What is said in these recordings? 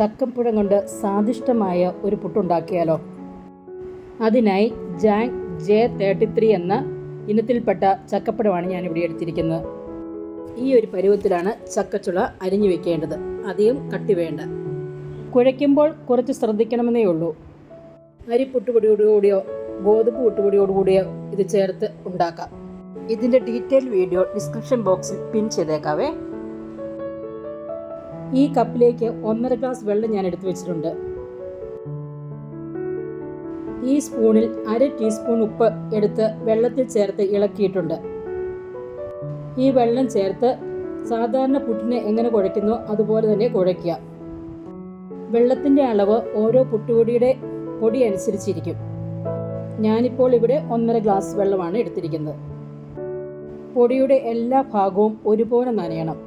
ചക്കപ്പഴം കൊണ്ട് സ്വാദിഷ്ടമായ ഒരു പുട്ടുണ്ടാക്കിയാലോ? അതിനായി ജാങ് J33 എന്ന ഇനത്തിൽപ്പെട്ട ചക്കപ്പഴമാണ് ഞാനിവിടെ എടുത്തിരിക്കുന്നത്. ഈ ഒരു പരുവത്തിലാണ് ചക്കച്ചുള അരിഞ്ഞു വെക്കേണ്ടത്. അധികം കട്ടി വേണ്ട. കുഴയ്ക്കുമ്പോൾ കുറച്ച് ശ്രദ്ധിക്കണമെന്നേ ഉള്ളൂ. അരിപ്പുട്ടുപൊടിയോടുകൂടിയോ ഗോതമ്പ് പുട്ടുപൊടിയോടുകൂടിയോ ഇത് ചേർത്ത് ഉണ്ടാക്കാം. ഇതിൻ്റെ ഡീറ്റെയിൽ വീഡിയോ ഡിസ്ക്രിപ്ഷൻ ബോക്സിൽ പിൻ ചെയ്തേക്കാവേ. ഈ കപ്പിലേക്ക് 1.5 ഗ്ലാസ് വെള്ളം ഞാൻ എടുത്തു വെച്ചിട്ടുണ്ട്. ഈ സ്പൂണിൽ 1/2 ടീസ്പൂൺ ഉപ്പ് എടുത്ത് വെള്ളത്തിൽ ചേർത്ത് ഇളക്കിയിട്ടുണ്ട്. ഈ വെള്ളം ചേർത്ത് സാധാരണ പുട്ടിനെ എങ്ങനെ കുഴയ്ക്കുന്നോ അതുപോലെ തന്നെ കുഴയ്ക്കുക. വെള്ളത്തിൻ്റെ അളവ് ഓരോ പുട്ടുപൊടിയുടെ പൊടി അനുസരിച്ചിരിക്കും. ഞാനിപ്പോൾ ഇവിടെ 1.5 ഗ്ലാസ് വെള്ളമാണ് എടുത്തിരിക്കുന്നത്. പൊടിയുടെ എല്ലാ ഭാഗവും ഒരുപോലെ നനയണം.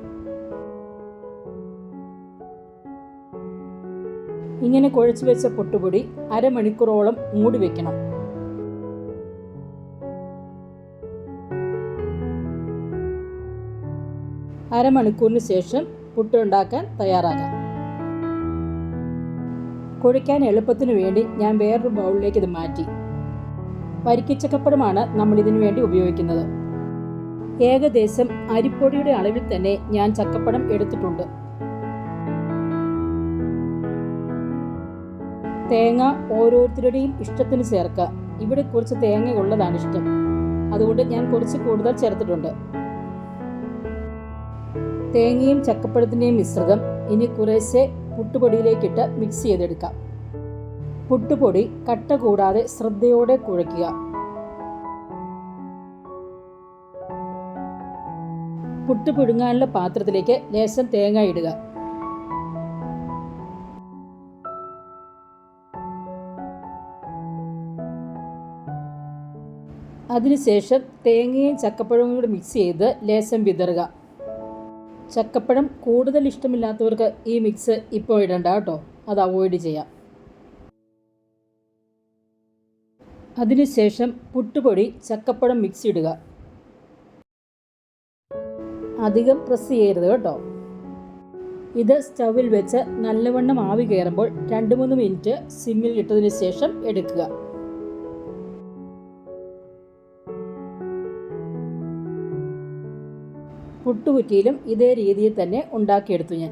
ഇങ്ങനെ കുഴച്ചു വെച്ച പുട്ടുപൊടി അരമണിക്കൂറോളം മൂടി വെക്കണം. അരമണിക്കൂറിന് ശേഷം പുട്ടുണ്ടാക്കാൻ തയ്യാറാകാം. കുഴയ്ക്കാൻ എളുപ്പത്തിന് വേണ്ടി ഞാൻ വേറൊരു ബൗളിലേക്ക് ഇത് മാറ്റി. വരിക്കച്ചക്കപ്പഴമാണ് നമ്മൾ ഇതിനു വേണ്ടി ഉപയോഗിക്കുന്നത്. ഏകദേശം അരിപ്പൊടിയുടെ അളവിൽ തന്നെ ഞാൻ ചക്കപ്പഴം എടുത്തിട്ടുണ്ട്. തേങ്ങ ഓരോരുത്തരുടെയും ഇഷ്ടത്തിന് ചേർക്കുക. ഇവിടെ കുറച്ച് തേങ്ങ ഉള്ളതാണ് ഇഷ്ടം, അതുകൊണ്ട് ഞാൻ കുറച്ച് കൂടുതൽ ചേർത്തിട്ടുണ്ട്. തേങ്ങയും ചക്കപ്പഴത്തിൻ്റെയും മിശ്രിതം ഇനി കുറേശ്ശെ പുട്ടുപൊടിയിലേക്കിട്ട് മിക്സ് ചെയ്തെടുക്കാം. പുട്ടുപൊടി കട്ട കൂടാതെ ശ്രദ്ധയോടെ കുഴയ്ക്കുക. പുട്ട് പുഴുങ്ങാനുള്ള പാത്രത്തിലേക്ക് ലേശം തേങ്ങ ഇടുക. അതിനുശേഷം തേങ്ങയും ചക്കപ്പഴവും കൂടി മിക്സ് ചെയ്ത് ലേശം വിതറുക. ചക്കപ്പഴം കൂടുതൽ ഇഷ്ടമില്ലാത്തവർക്ക് ഈ മിക്സ് ഇപ്പോൾ ഇടണ്ട കേട്ടോ, അത് അവോയ്ഡ് ചെയ്യാം. അതിനുശേഷം പുട്ടുപൊടി ചക്കപ്പഴം മിക്സ് ഇടുക. അധികം പ്രസ് ചെയ്യരുത് കേട്ടോ. ഇത് സ്റ്റൗവിൽ വെച്ച് നല്ലവണ്ണം ആവി കയറുമ്പോൾ 2-3 മിനിറ്റ് സിമ്മിൽ ഇട്ടതിന് ശേഷം എടുക്കുക. പുട്ടുകുറ്റിയിലും ഇതേ രീതിയിൽ തന്നെ ഉണ്ടാക്കിയെടുത്തു ഞാൻ.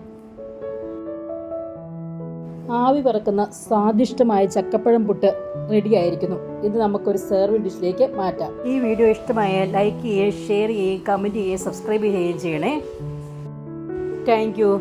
ആവി പറക്കുന്ന സ്വാദിഷ്ടമായ ചക്കപ്പഴം പുട്ട് റെഡി ആയിരിക്കുന്നു. ഇത് നമുക്കൊരു സെർവിങ് ഡിഷിലേക്ക് മാറ്റാം. ഈ വീഡിയോ ഇഷ്ടമായാൽ ലൈക്ക് ചെയ്യുകയും ഷെയർ ചെയ്യുകയും കമൻറ്റ് ചെയ്യുകയും സബ്സ്ക്രൈബ് ചെയ്യുകയും ചെയ്യണേ. Thank you.